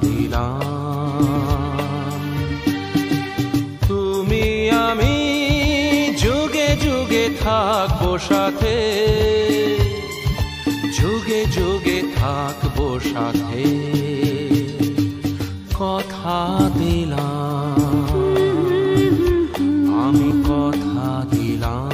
দিলাম। তুমি আমি যুগে যুগে থাকবো সাথে, যুগে যুগে থাকবো সাথে, কথা দিলাম, আমি কথা দিলাম।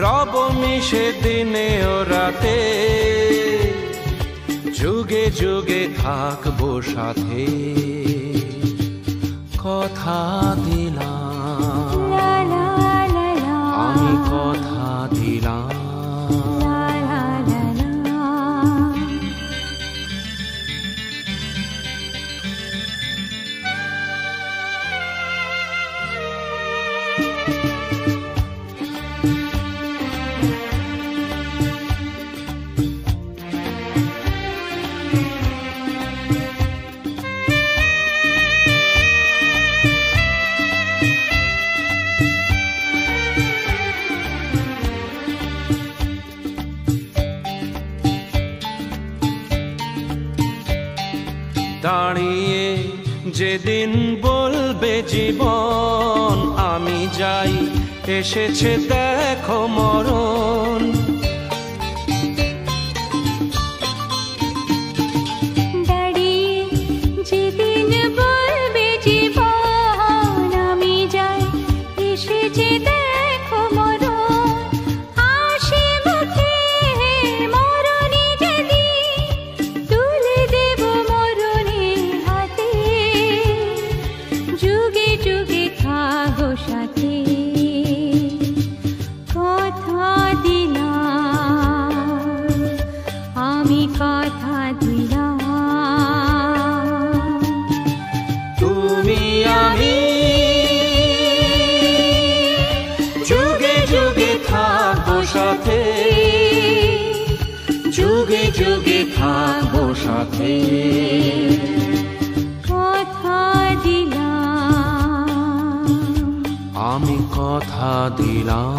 রব মিশে দিনে ও রাতে, যুগে যুগে থাকবো সাথে, কথা দিলাম, আমি কথা দিলাম। দাঁড়িয়ে যেদিন বলবে জীবন আমি যাই, এসেছে দেখো মরণ। দাঁড়িয়ে যেদিন বলবে জীবন আমি যাই, এসেছে দেখো মরণ। হাসি মুখে মরণে যেদিন তুলে দেব মরণের হাতে, যুগে যুগে থাকো সাথে, কথা দিলাম, আমি কথা দিলাম। তুমি আমি যুগে যুগে থাকবো সাথে, যুগে যুগে থাকবো সাথে, কথা দিলাম, আমি কথা দিলাম।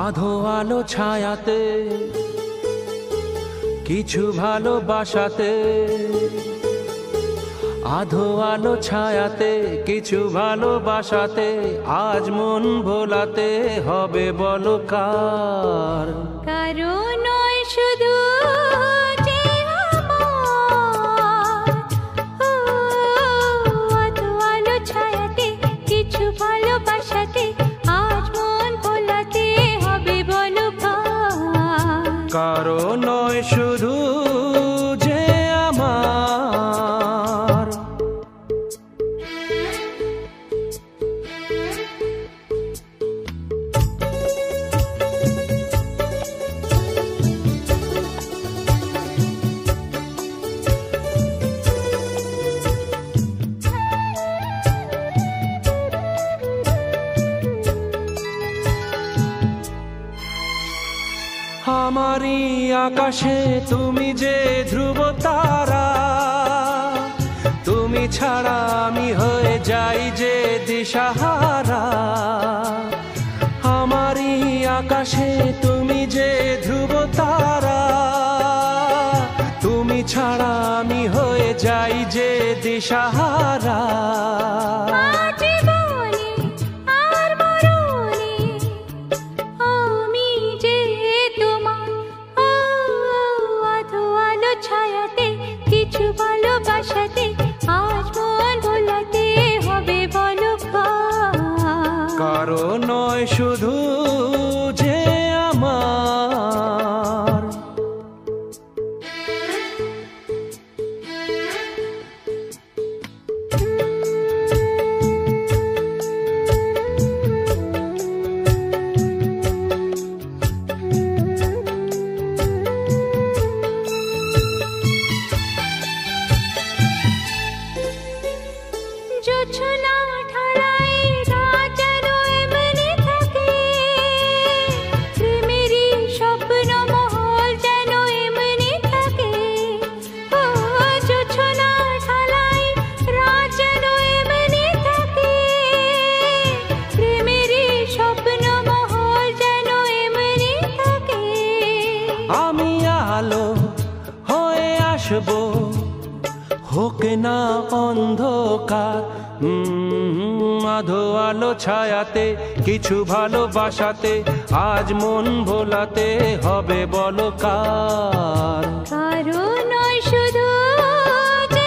আধো আলো ছায়াতে কিছু ভালোবাসাতে, আধো আলো ছায়াতে কিছু ভালোবাসাতে, আজ মন ভোলাতে হবে বলো কার? কারণ নয় শুধু যে আমার, আধো আলো ছায়াতে কিছু ভালোবাসাতে, আজ মন ভোলাতে হবে বলো কার? কারণ নয় শুধু যে আমার, আমারই আকাশে তুমি যে ধ্রুব তারা, তুমি ছাড়া আমি হয়ে যাই যে দিশাহারা। আমারই আকাশে তুমি যে ধ্রুব তারা, তুমি ছাড়া আমি হয়ে যাই যে দিশাহারা। কারো নয় শুধু যে আমার, আমি আলো হয়ে আসবো, হোক না অন্ধকার। আধো আলো ছায়াতে কিছু ভালোবাসাতে, আজ মন ভোলাতে হবে বলো কার। কারো নয় শুধু যে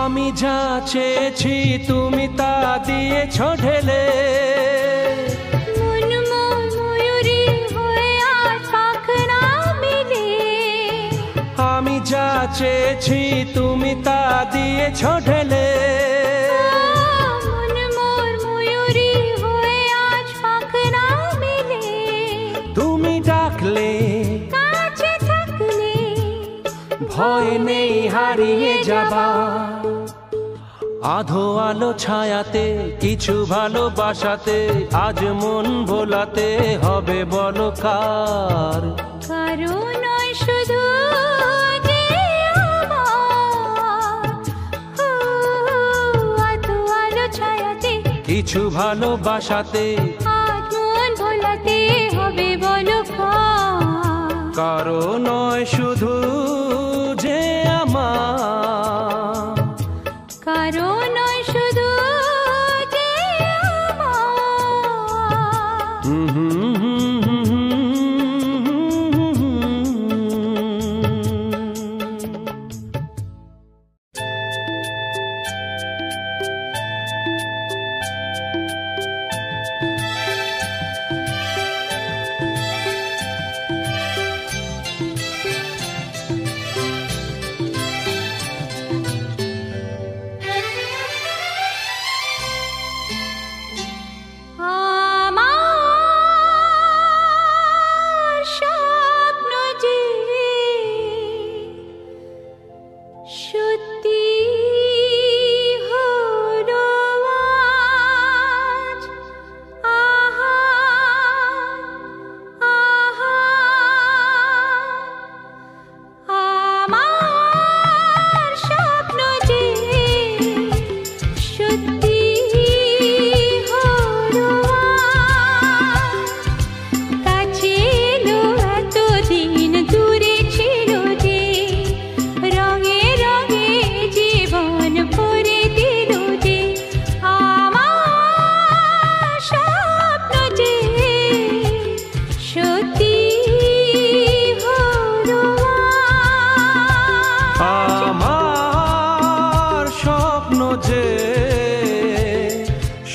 আমি যা চেয়েছি তুমি তা দিয়েছ ঢেলে, ময়ূরী হয়ে আজ পাখনা মেলে। আমি যা চেয়েছি তুমি তা দিয়েছ ঢেলে, ময়ূরী হয়ে আজ পাখনা মেলে। তুমি ডাকলে কাছে থাকলে ভয় নেই হারিয়ে যাবা। আধো আলো ছায়াতে কিছু ভালোবাসাতে, আজ মন ভোলাতে হবে বলো কার। কারো নয় শুধু যে আমার, আধো আলো ছায়াতে কিছু ভালোবাসাতে, আজ মন ভোলাতে হবে বলো কার। কারো নয় শুধু যে আমার, কারো নয় শুধু যে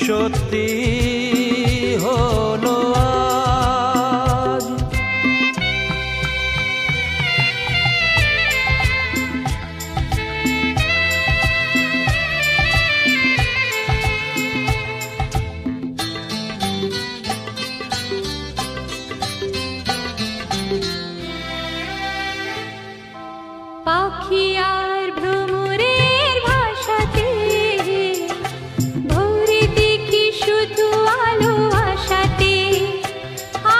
সত্যি হলো আজ। পাখি আর ভ্রমরের ভাষাতে ভোরে দেখি শুধু আলো আশাতে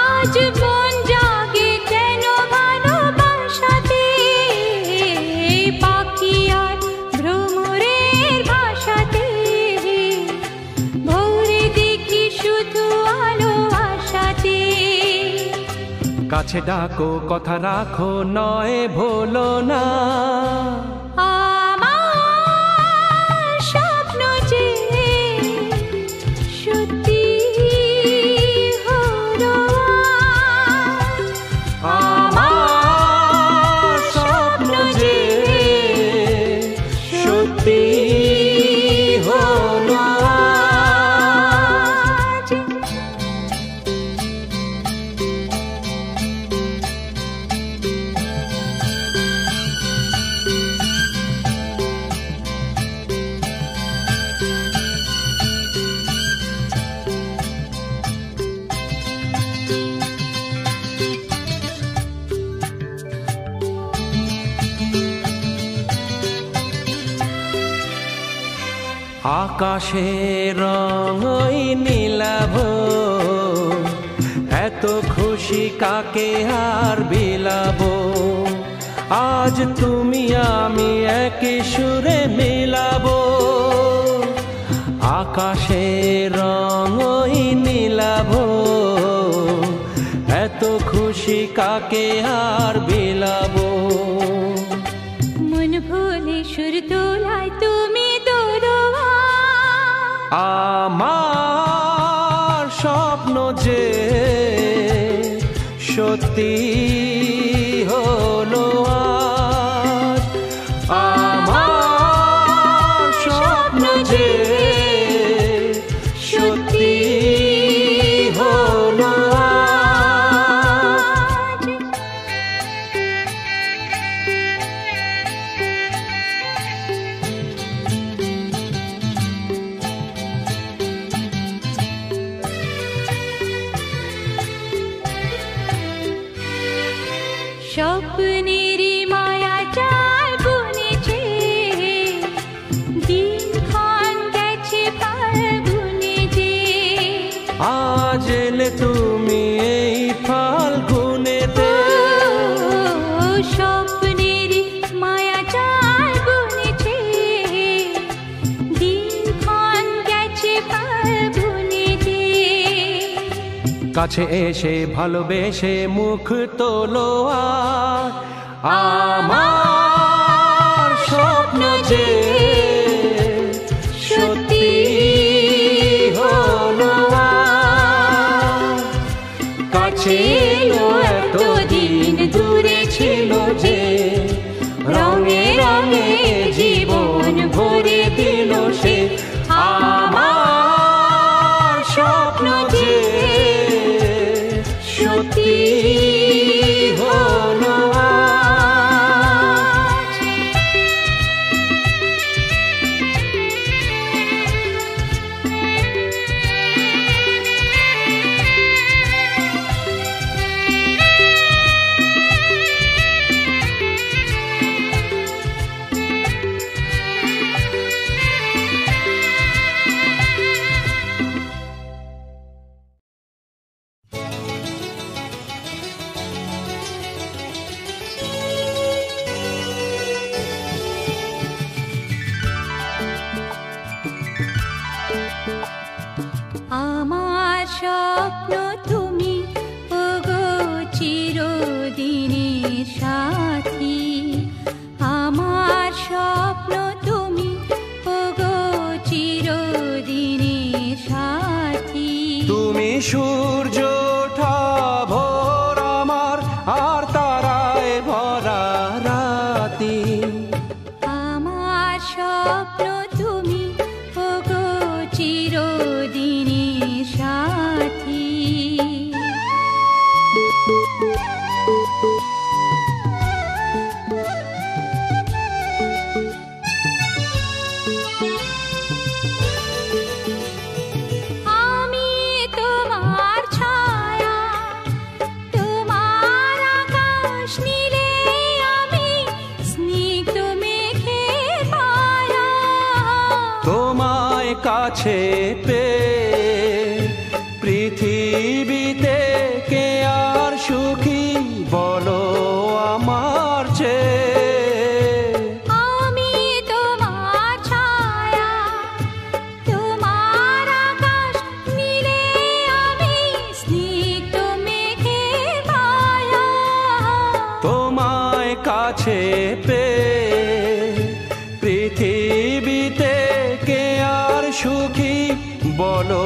আজ মন জাগে কেন ভালোবাসাতে পাখি আর ভ্রমরের ভাষাতে ভোরে দেখি শুধু আলো আশাতে কাছে ডাকো কথা রাখো নয় ভোলো না আমার স্বপ্ন যে সত্যি হলো আমার স্বপ্ন যে সত্যি হলো আজ। আকাশের রং ওই নীলাভ এত খুশি কাকে আর বিলাবো আজ তুমি আমি একই সুরে মিলাবো আকাশের রং ওই নীলাভ এত খুশি কাকে আর বিলাবো মন ভুলে সুর তোলায় তুমি দোলোয়া আমার স্বপ্ন যে সত্যি হলো আজ আমার স্বপ্ন যে সত্যি হলো আজ। স্বপ্নেরই মায়া জাল বুনেছে দিনক্ষণ গেছে ফাল্গুনে যে আজ এলে তুমি এই ফাল্গুনেতে ও স্বপ্নেরই মায়া জাল বুনেছে দিনক্ষণ গেছে ফাল্গুনে যে কাছে এসে ভালোবেসে মুখ তোলো আর আমার স্বপ্ন যে সত্যি হলো আজ। কাছে এলো এতদিন দূরে ছিল যে রঙে রঙে জীবন ভরে দিল সে আমার স্বপ্ন যে সত্যি হলো আজ। আমার স্বপ্ন তুমি ওগো চিরদিনের সাথী আমার স্বপ্ন তুমি ওগো চিরদিনের সাথী তুমি সূর্য ওঠা ভোর আমার আর তারায় ভরা রাতি আমার স্বপ্ন তুমি ওগো চিরদিনের সাথী কাছে পেয়ে পৃথিবীতে কে আর সুখী বলো আমার চেয়ে। আমি তোমার ছায়া, তোমার আকাশ নীলে, আমি স্নিগ্ধ মেঘের মায়া। তোমায় কাছে পেয়ে পৃথিবীতে কে আর সুখী বলো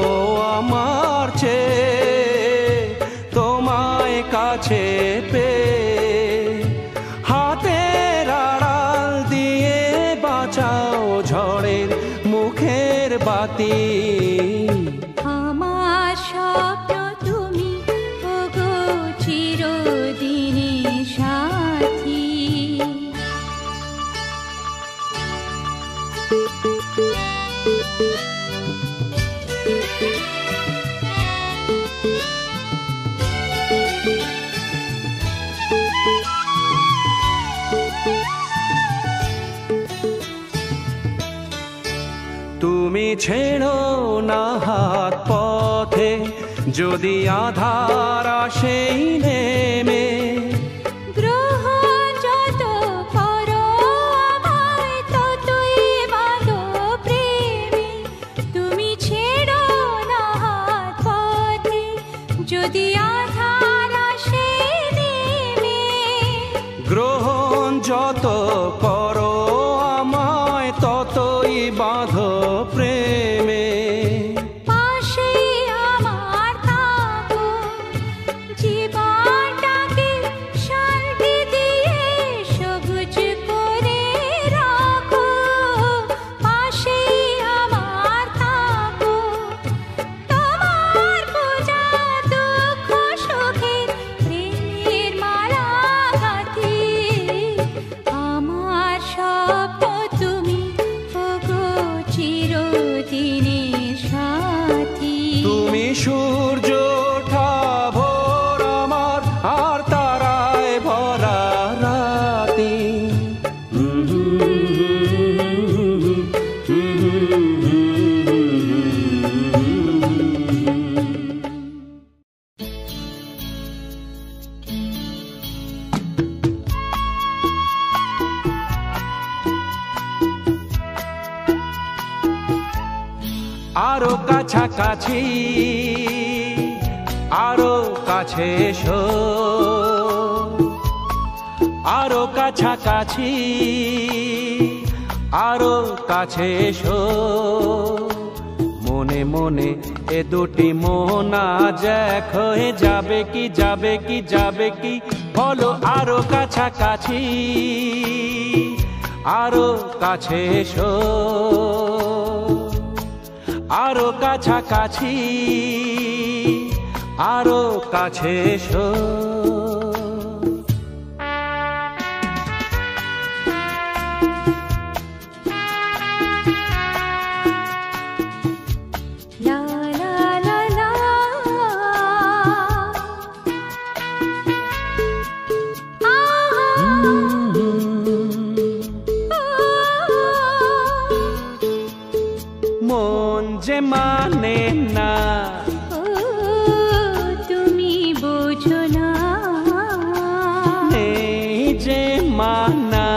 আমার চেয়ে। তোমায় কাছে পেয়ে হাতের আড়াল দিয়ে বাঁচাও ঝড়ের মুখের বাতি। আমার স্বপ্ন তুমি, ওগো চিরদিনের সাথী। তুমি ছেড়ো না হাত পথে, যদি আধার আসেই নেমে। গ্রহণ যত করো আমায়, ততই বাঁধো প্রেমে। তুমি ছেড়ো না হাত পথে, যদি আধার আসে নেমে। গ্রহণ যত করো আমায়, ততই বাঁধো প্রেমে। পাশে আমার থাকো, জীবনটাকে শান্তি দিয়ে সবুজ করে রাখো। পাশে আমার থাকো, তোমার পূজা দুঃখ সুখের প্রেমের মালা গাঁথি। আমার স্বপ্ন তুমি, ওগো চিরদিনের সাথী। তুমি সূর্য ওঠা ভোর আমার, আর তারায় ভরা রাতি। আরো কাছাকাছি, আরো কাছে এসো, আরো কাছাকাছি, আরো কাছে এসো। মনে মনে এ দুটি মন আজ এক হয়ে যাবে কি, যাবে কি, যাবে কি, বলো আরো কাছাকাছি, আরো কাছে এসো, আরো কাছাকাছি, আরো কাছে এসো। লা লা লা লা, মন যে মানে না, তুমি বোঝো না, নেই যে মানা,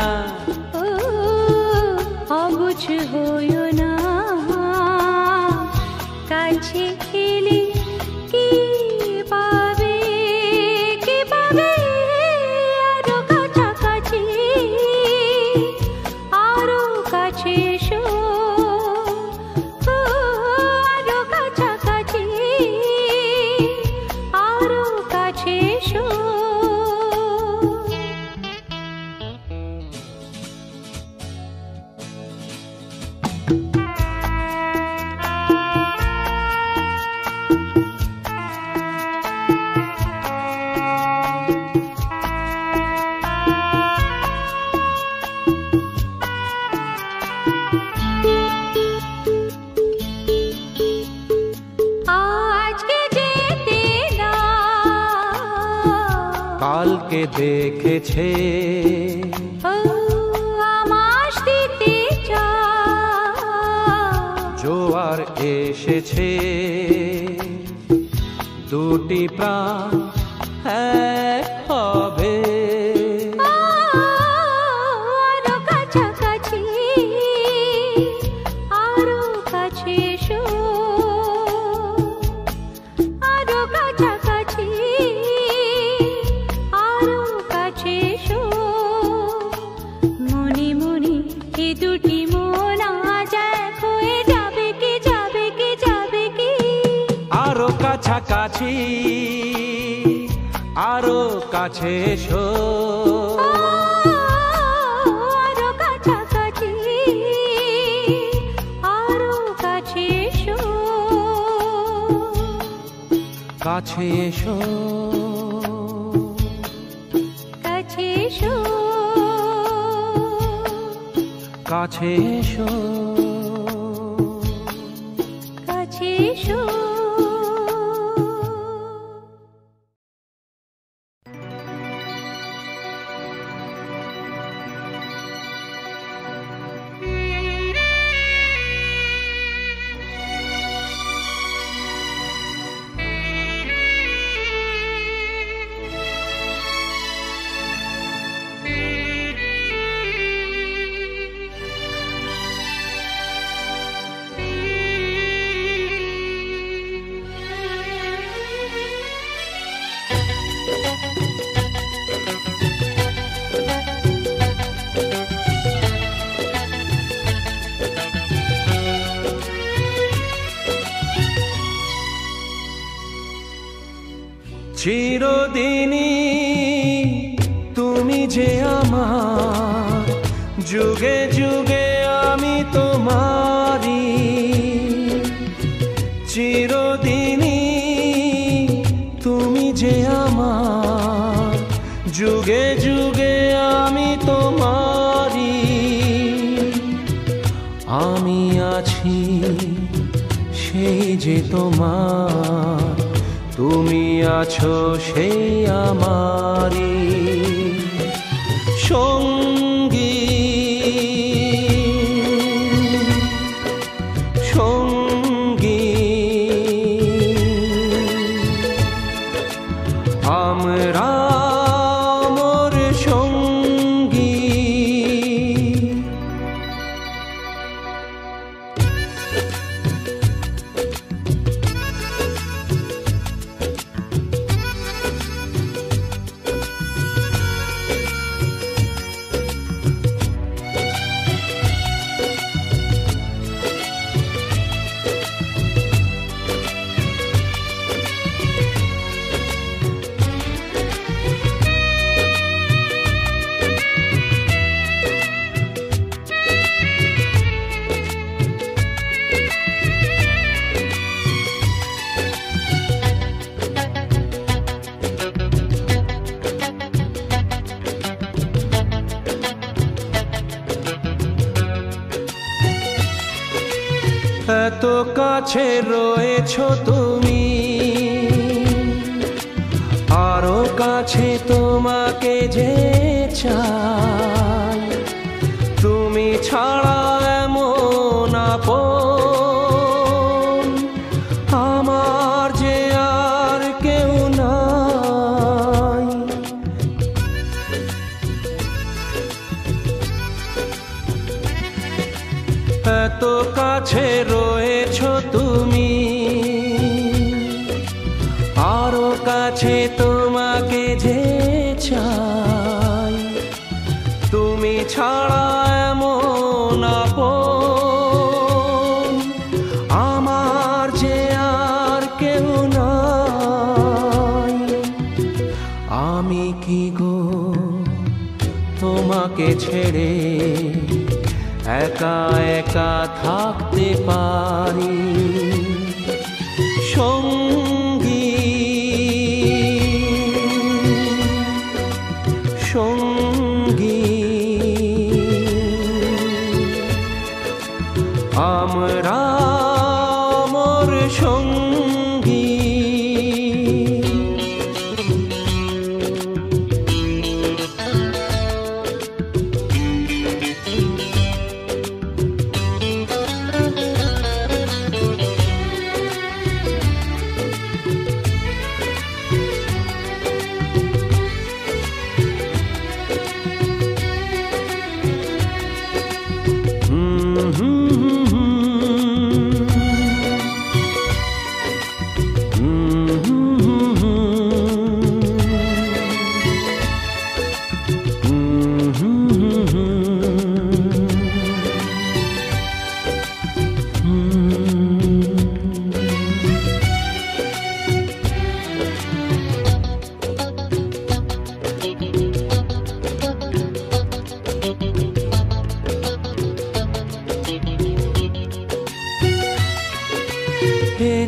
অবুঝ হইও না। কাছে এলে কি পাবে, কি পাবে, আরো কাছাকাছি, আরো কাছে এসো। আরো কাছাকাছি, আরো কাছে এসো। কালকে দেখেছে আমার স্মৃতি জোয়ার এসেছে দুটি প্রাণ এক হবে। আরো কাছাকাছি, আরো কাছে এসো, আরো কাছাকাছি, আরো কাছে এসো। মনে মনে এ দুটি মন আজ এক হয়ে যাবে কি, যাবে কি, যাবে কি। আরো কাছাকাছি, আরো কাছে এসো, আরো কাছাকাছি, আরো কাছে এসো, কাছে এসো, কাছে এসো, কাছে এসো, কাছে এসো। চিরদিনই তুমি যে আমার, যুগে যুগে আমি তোমারি। চিরদিনই তুমি যে আমার, যুগে যুগে আমি তোমারি। আমি আছি সেই যে তোমার, তুমি আছো সেই আমারি সঙ্গী, সঙ্গী। আমরা মোর সঙ্গী। এত কাছে রয়েছো তুমি, আরো কাছে তোমাকে যে চাই। তুমি ছাড়া এমন আপন আমার যে আর কেউ নাই। এত কাছে রয়েছো তুমি, আরো কাছে তোমাকে যে চাই। তুমি ছাড়া এমন আপন আমার যে আর কেউ নাই। আমি কি গো তোমাকে ছেড়ে একা একা থাকতে পারি সঙ্গী, সঙ্গী। আমরা মোর সঙ্গী।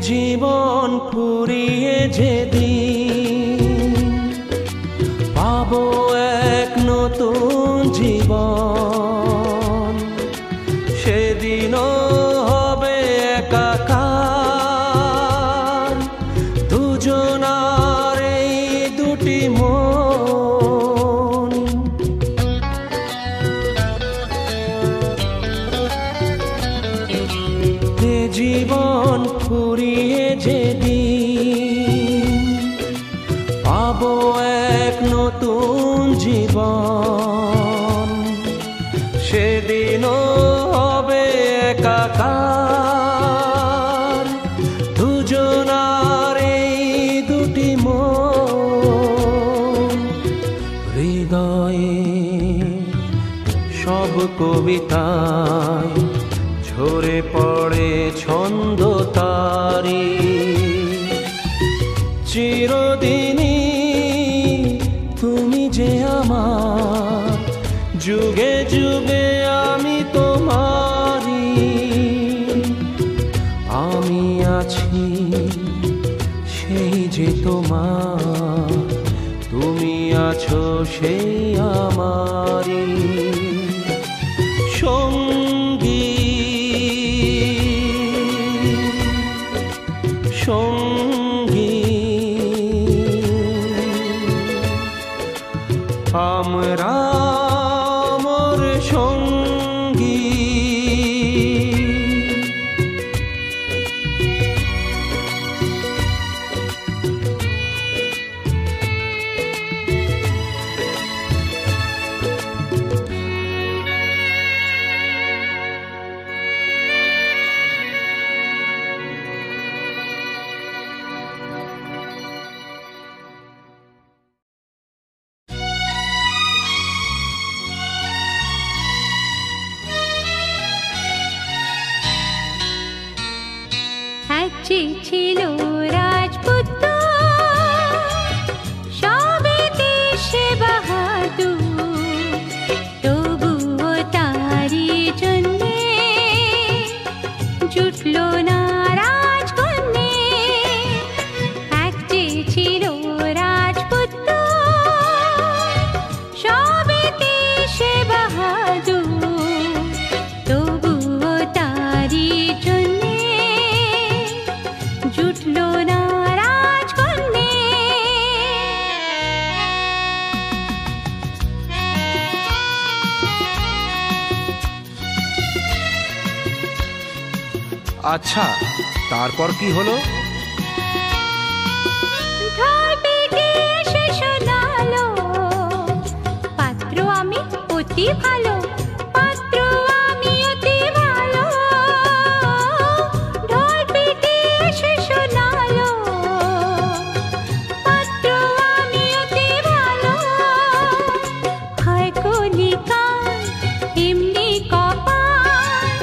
জীবন ফুরিয়ে যেদিন পাবো এক নতুন জীবন, সেদিনও হবে একাকার দুজনার এই দুটি মন। জীবন ফুরিয়ে যেদিন পাবো এক নতুন জীবন, সেদিনও হবে একাকার দুজনার এই দুটি মন। হৃদয়ে সব কবিতায় ঝরে পড়ে ছন্দ তারি, চিরদিনই তুমি যে আমার, যুগে যুগে আমি তোমারি। আমি আছি সেই যে তোমার, তুমি আছো সেই আমারি সঙ্গী সঙ্গী। আমরা মোর সঙ্গী। ছিল রাজপুত্র সবে দেশে বাহাদুর, তবুও তারি জন্যে জুটল না রাজকন্যে। একটি ছিল রাজপুত্র সবে দেশে বাহাদুর, তবুও তারি জন্যে জুটল না রাজকন্যে। আচ্ছা, তারপর কি হলো? ঢোল পিটিয়ে এসে শোনালো, পাত্র আমি অতি ভালো, পাত্র আমি অতি ভালো। ঢোল পিটিয়ে এসে শোনালো, পাত্র আমি অতি ভালো। হয় কলিকাল এমনি কপাল,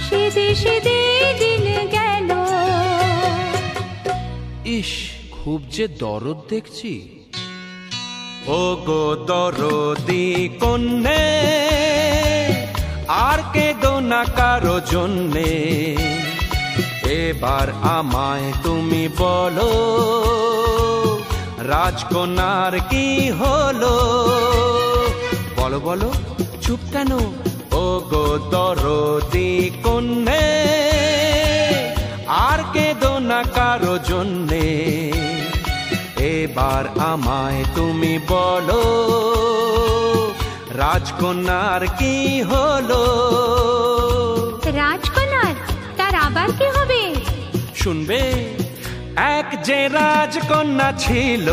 সে দেশে দিন গেল। ইস, খুব যে দরদ দেখছি। ও গো দরদি কন্যে, আর কেঁদো না কারো জন্যে। এবার আমায় তুমি বলো, রাজকন্যার কি হলো? বলো বলো, চুপ কেন? ও গো দরদি কন্যে, আর কেঁদো না কারো জন্যে। এবার আমায় তুমি বলো, রাজকন্যার কি হলো? রাজকন্যার? তার আবার কি হবে? শুনবে। এক যে রাজকন্যা ছিল,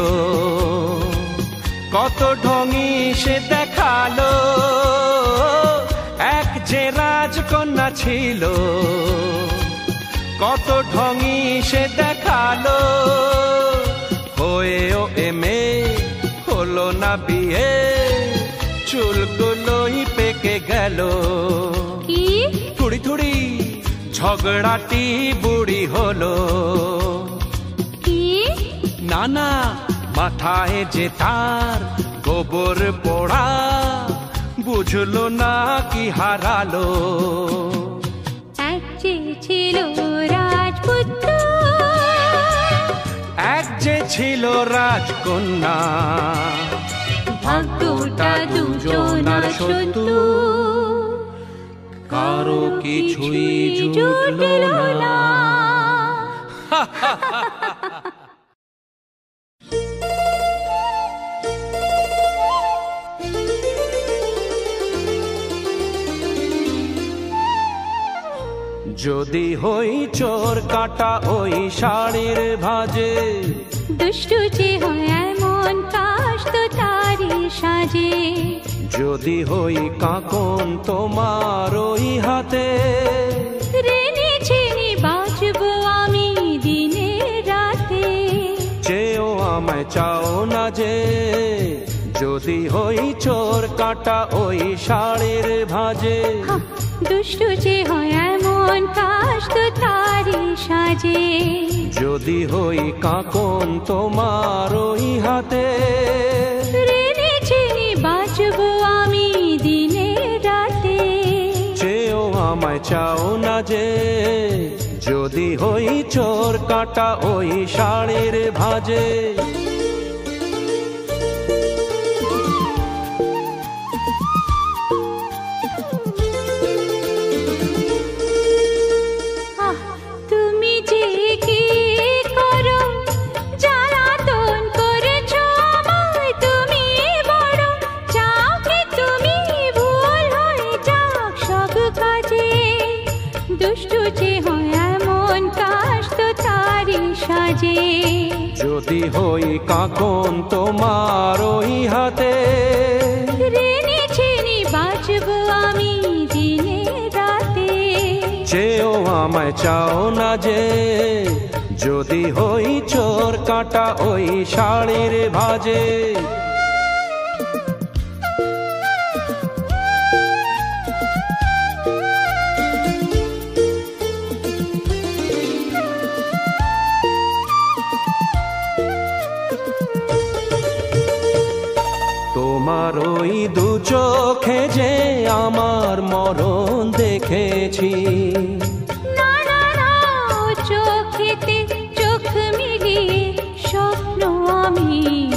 কত ঢঙি সে দেখালো। এক যে রাজকন্যা ছিল, কত ঢঙি সে দেখালো। হয়েও এমে হলো না বিয়ে, চুলগুলোই পেকে গেল। কি? থুড়ি থুড়ি ঝগড়াটি বুড়ি হলো। কি? না না, মাথায় যে তার গোবর পোড়া, বুঝলো না কি হারালো। এক যে ছিল রাজপুত্র যে ছিল রাজকন্যা, ভাগ্যটা দুজনার শত্রু, কারো কিছুই জুটল না। যদি হই চোর কাটা ওই শাড়ির ভাজে, দুষ্টু যে হয় এমন কাশ তো তারি সাজে। যদি হই কাকন তোমার ওই হাতে, রেনে ছেনে বাঁচবো আমি দিনে রাতে। চেয়েও আমায় চাও না যে, যদি হই চোর কাটা ওই শাড়ির ভাজে। দুষ্টু যে হয় এমন কাশ তো তারি সাজে। যদি হই কাকন তোমার ওই হাতে, রেনে ছেনে বাঁচবো আমি দিনে রাতে। চেয়েও আমায় চাও না যে, যদি হই চোর কাটা ওই শাড়ির ভাজে। তুমি যে কি করো জ্বালাতন করেছো আমায়, তুমি বড় চাও কি তুমি ভুল হয়ে যাক সব কাজে। দুষ্টু যে হয় এমন কাশ তো তারি সাজে। যদি হই কাকন তোমার ওই হাতে, রেনে ছেনে বাঁচবো আমি দিনে রাতে। চেয়েও আমায় চাও না যে, যদি হই চোর কাটা ওই শাড়ির ভাজে। তোমার ওই দু চোখে যে আমার মরণ দেখেছি। না না না, চোখেতে চোখ মিলিয়ে স্বপ্ন আমি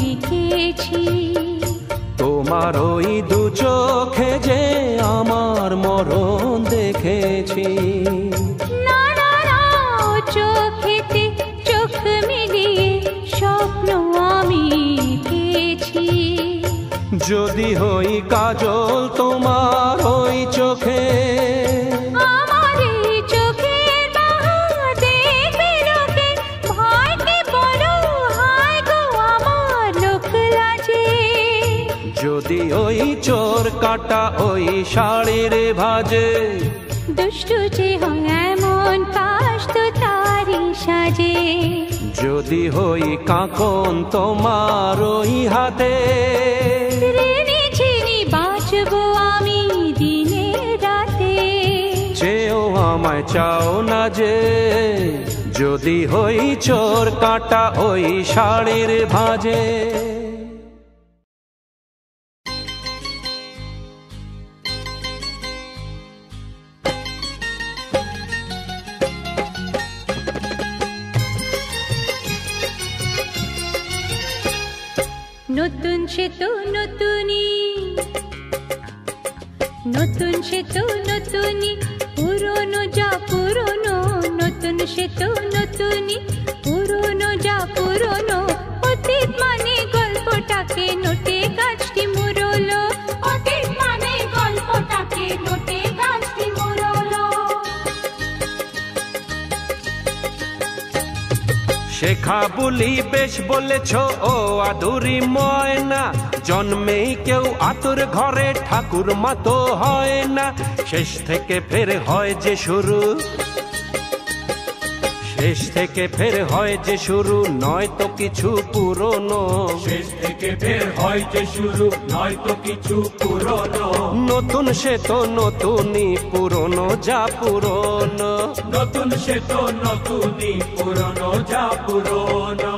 এঁকেছি। তোমার ওই দু চোখে যে আমার মরণ দেখেছি। না না না, চোখেতে চোখ মিলিয়ে স্বপ্ন আমি এঁকেছি। যদি হই কাজল তোমার ওই চোখে, আমার এই চোখের বাহা দেখবে লোকে, ভয়কে বলো হায় গো আমার লোক লাজে। যদি ওই চোর কাটা ওই শাড়ির ভাজে। দুষ্টু যে হয় এমন কাশ তো তারি সাজে। যদি হই কাকন তোমার ওই হাতে, রেনে ছেনে বাঁচবো আমি দিনে রাতে। চেয়েও আমায় চাও না যে, যদি হই চোর কাটা ওই শাড়ির ভাজে। নতুন সে তো নতুনই, নতুন সে তো নতুনই, পুরনো যা পুরনো। নতুন সে তো নতুনই, পুরনো যা পুরনো। অতীত মানে গল্পটাকে নোটে গাছটি মুড়লো। অতীত মানে গল্পটাকে নোটে গাছটি মুড়লো। শেখা বলি বেশ বলেছ ও আদুরি ময়না, জন্মেই কেউ আতুর ঘরে ঠাকুর মা তো হয় না। শেষ থেকে ফের হয় যে শুরু, শেষ থেকে ফের হয় যে শুরু, নয় তো কিছু পুরনো। শেষ থেকে ফের হয় যে শুরু, নয় তো কিছু পুরনো। নতুন সে তো নতুনই, পুরনো যা পুরনো। নতুন সে তো নতুনই, পুরনো যা পুরনো।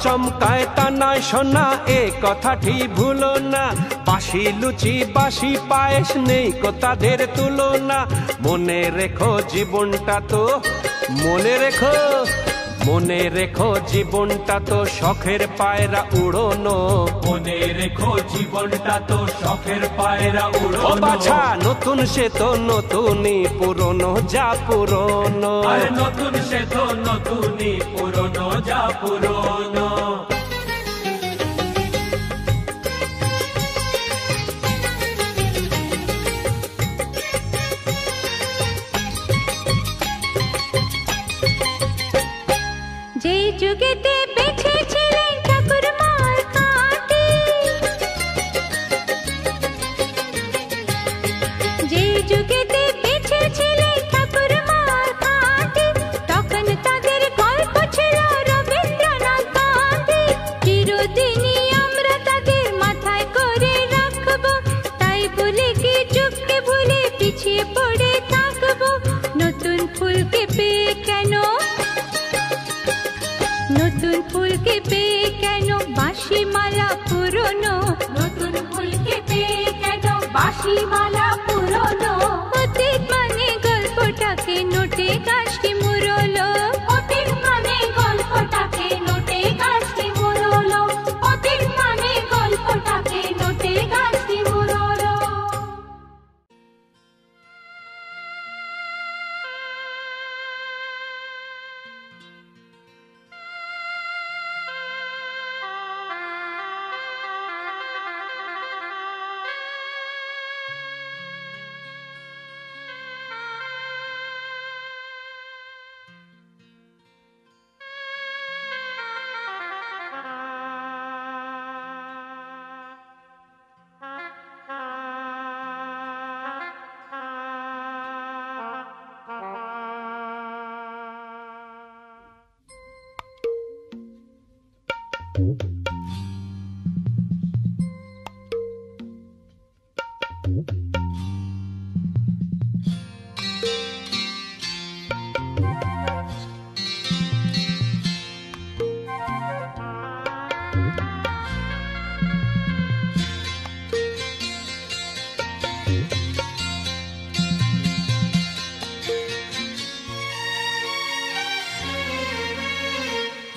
চমকায় তা নয় শোনা, এ কথাটি ভুলো না। বাসি লুচি বাসি পায়েস নেই কো তাদের তুলনা। মনে রেখো জীবনটা তো, মনে রেখো, মনে রেখো জীবনটা তো শখের পায়রা উড়োনো। মনে রেখো জীবনটা তো শখের পায়রা উড়োনো। ও বাছা নতুন সে তো নতুনই, পুরনো যা পুরনো। আর নতুন সে তো নতুনই, পুরনো যা পুরনো। যে যুগেতে বেঁচেছিলেন ঠাকুর মার কাঁটি, যে যুগেতে বেঁচেছিলেন ঠাকুর মার কাঁটি, তখন তাদের গল্প ছিল রবীন্দ্রনাথ গান্ধী। চিরদিনই আমরা তাদের মাথায় করে রাখবো, তাই বলে কি যুগকে ভুলে পিছিয়ে পড়ে থাকবো। নতুন ফুলকে পেয়ে কেন, নতুন ফুলকে পেয়ে কেন বাঁশি মালা পুরনো, নতুন ফুলকে পেয়ে কেন বাঁশি মালা পুরনো। অতীত মানে গল্পটাকে নোটে গাছটি মুড়লো, অতীত মানে গল্পটাকে নোটে গাছটি মুড়লো, অতীত মানে গল্পটাকে নোটে গাছটি মুড়লো।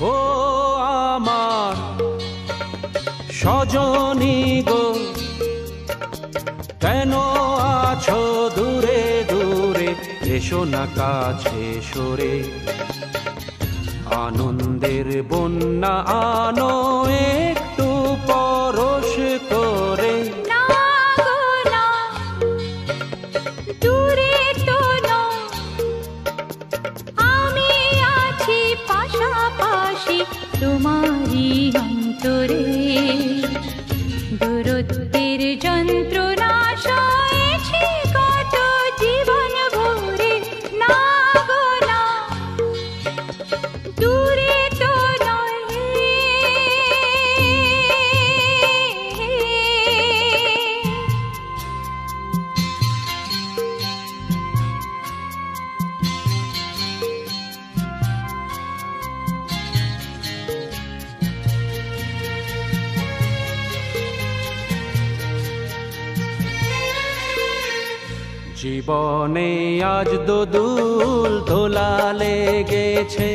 ও আমার সজনী গো, কেন আছো দূরে দূরে, এসো না কাছে সরে। আনন্দের বন্যা আনো একটু পরশ করে। না গো না, দূরে তো নয়, আমি আছি পাশাপাশি তোমারই অন্তরে। দূরত্বের যন্ত্রণা সয়েছি কত জীবন ভরে। না গো না, দূরে তো নয়, জীবনে আজ দোদুল দোলা লেগেছে,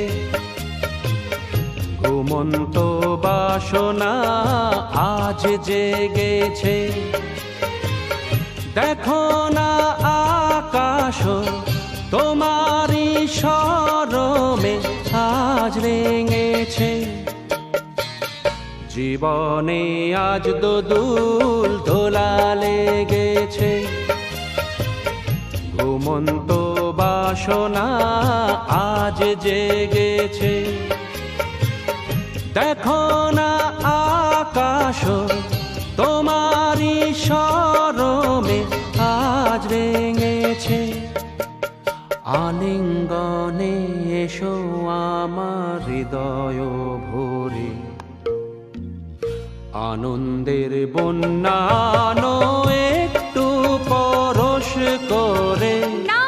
ঘুমন্ত বাসনা আজ জেগেছে। দেখো না আকাশ তোমারই শরমে আজ রেঙেছে। জীবনে আজ দোদুল দোলা লেগেছে, ঘুমন্ত বাসনা আজ জেগেছে। দেখো না আকাশ তোমারই শরমে আজ রেঙেছে। আলিঙ্গনে এসো আমার হৃদয় ভরে, আনন্দের বন্যা আনো একটু পরশ করে। না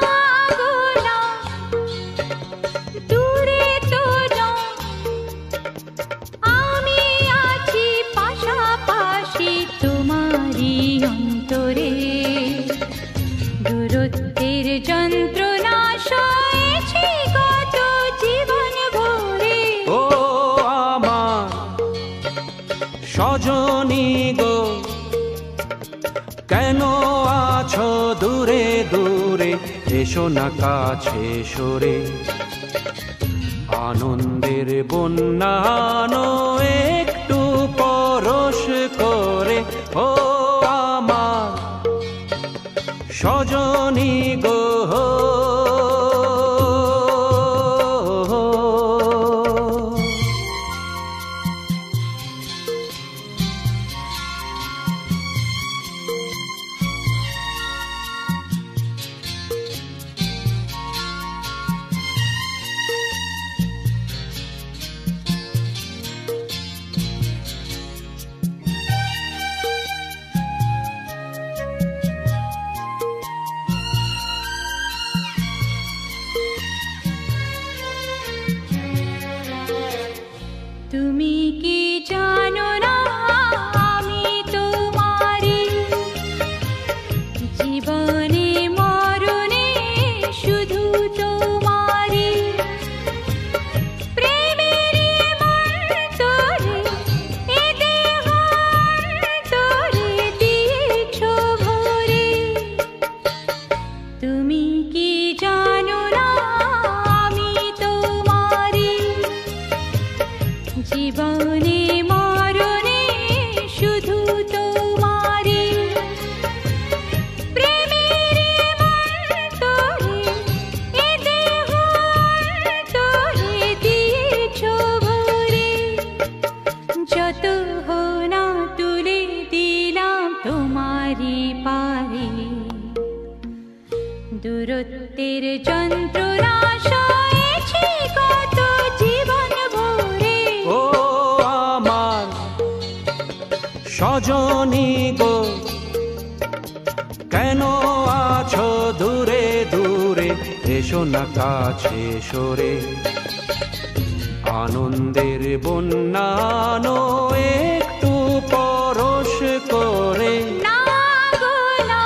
গো না, দূরে তো নয়, আমি সজনী গো কেন আছো দূরে দূরে, এসো না কাছে সরে। আনন্দের বন্যানো একটু পরশ করে, ও আমার সজনী গো। তুমি কি জানো না আমি তোমারি, জীবনে মরণে শুধু তোমারি। প্রেমের মন্তরে এ দেহ অন্তরে দিয়েছ ভরে। তুমি কি জানো না আমি তোমারি, জীবনে মরণে শুধু তোমারি। প্রেমের মন্তরে এ দেহ অন্তরে দিয়েছ ভরে। যত হোনা তুলে দিলাম তোমারি পারে, দূরত্বের যন্ত্রণা সয়েছি কত জীবন ভরে। ও আমার সজনী গো কেন আছো দূরে দূরে, এসো না কাছে সরে। আনন্দের বন্যানো একটু পরশ করে, না গো না,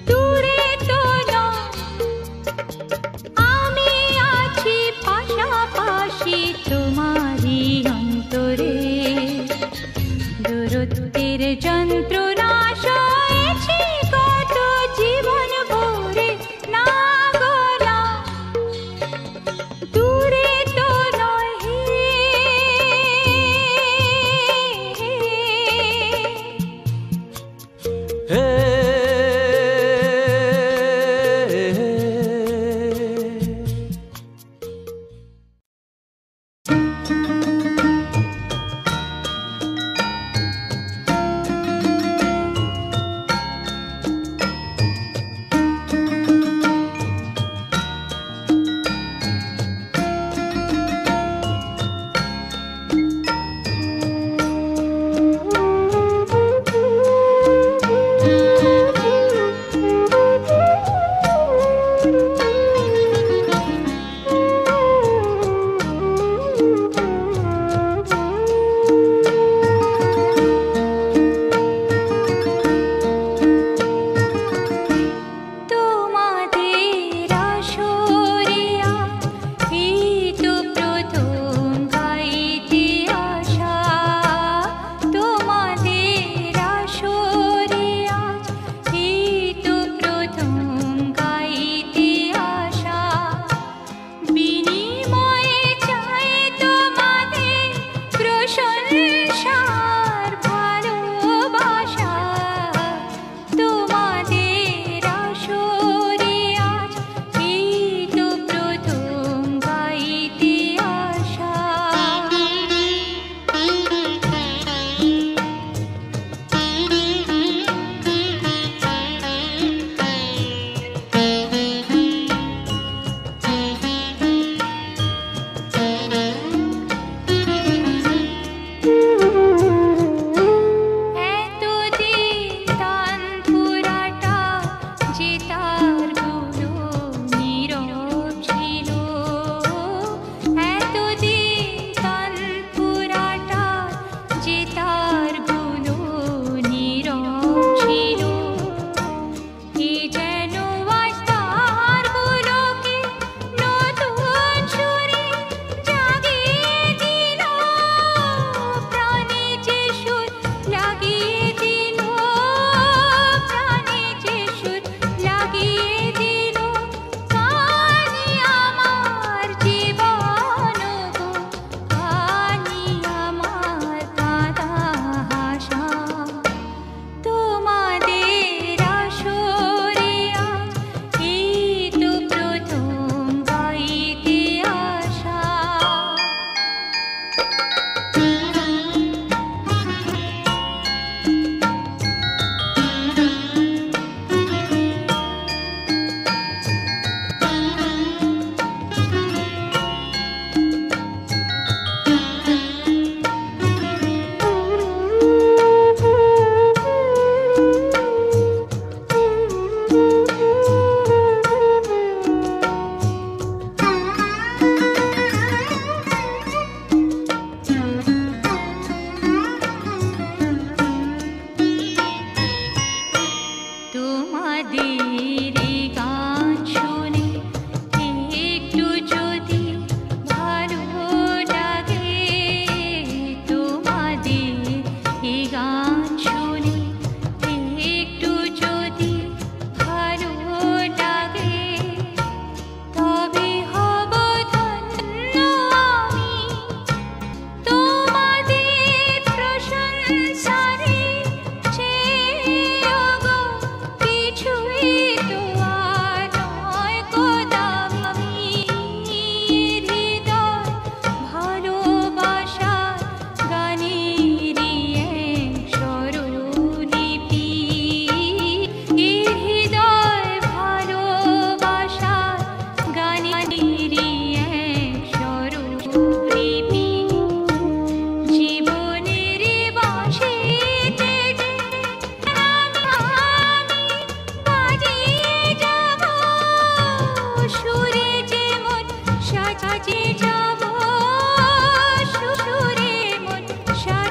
দূরে তো না, আমি আছি পাশাপাশি তোমারি অন্তরে। দূরত্বের যন্ত্রণা সয়েছি কত জীবন ভরে। না গো না, দূরে তো নয় হে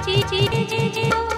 চি